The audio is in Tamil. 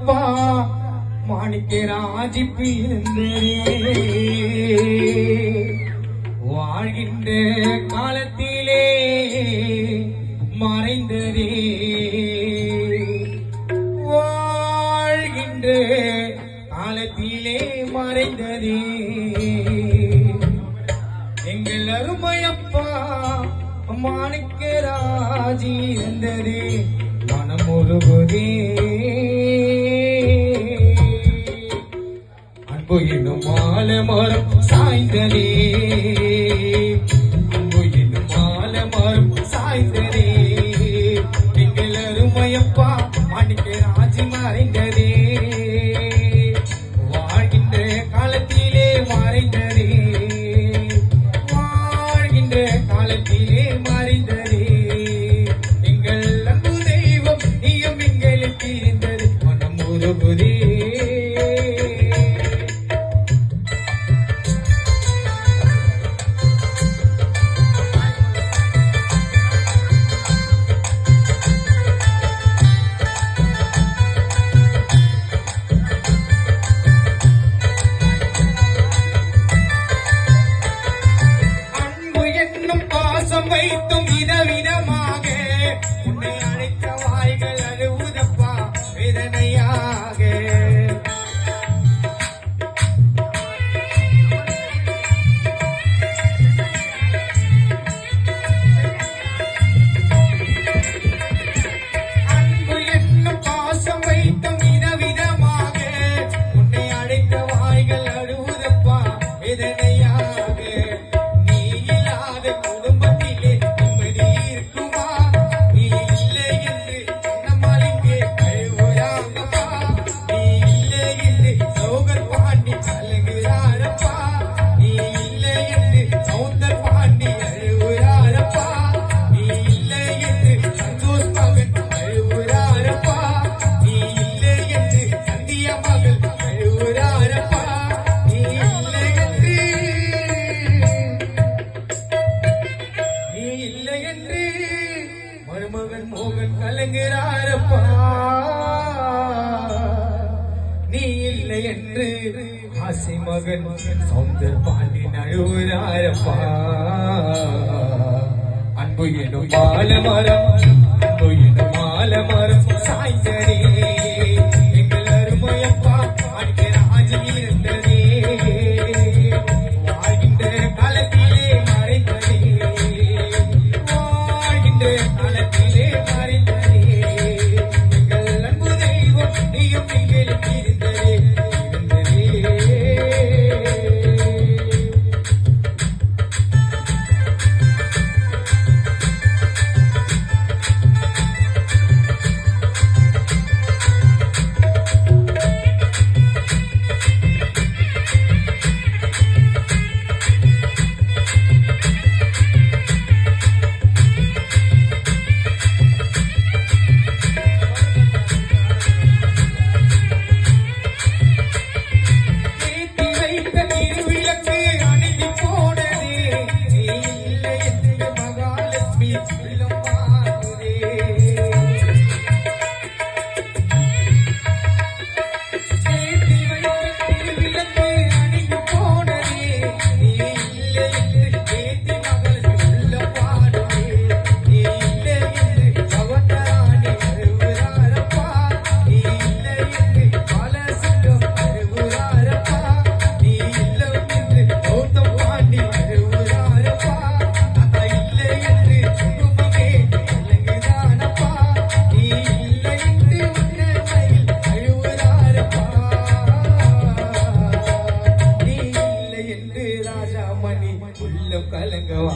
அருமையப்பா மாணிக்கராஜி பிறந்தரே வாழ்கின்ற காலத்திலே மறைந்ததே வாழ்கின்ற காலத்திலே மறைந்ததே எங்கள் அருமையப்பா மாணிக்கராஜி இருந்ததே மனம் ஒருவதே அன்பு என்னும் மாலை மரம் சாய்ந்ததே அன்பு என்னும் மாலை மரம் சாய்ந்ததே எங்கள் அருமையப்பா மாணிக்கராஜி மறைந்ததே வாழ்கின்ற காலத்திலே மறைந்ததே வாழ்கின்ற காலத்திலே மறைந்ததே எங்கள் அன்பு தெய்வம் நீயும் எங்களுக்கு இருந்தது மனம் ஒருவதே வைத்தும் விதவிதமாக உன்னை அழைத்த வாய்கள் அழுவுதப்பா வேதனையாக அன்பு என்னும் பாசம் வைத்தும் விதவிதமாக உன்னை அழைத்த வாய்கள் அழுவுதப்பா வேதனையாக மருமகன் மோகன் கலங்குறாரப்பா நீ இல்லை என்று ஆசை மகன் சௌந்தர் பாண்டி நழுவுறாரப்பா அன்பு எனும் மாலமரம் அன்பு எனும் மாலமரம் சாய்ந்தரே எங்கள் அருமையப்பா மாணிக்கராஜி இருந்ததே வாழ்கின்ற காலத்திலே மறைந்ததே காலத்திலே மறைந்ததே எங்கள் அன்பு தெய்வம் நீயும் எங்களுக்கு இருந்ததே ராஜாமணி உள்ளம் கலங்கவா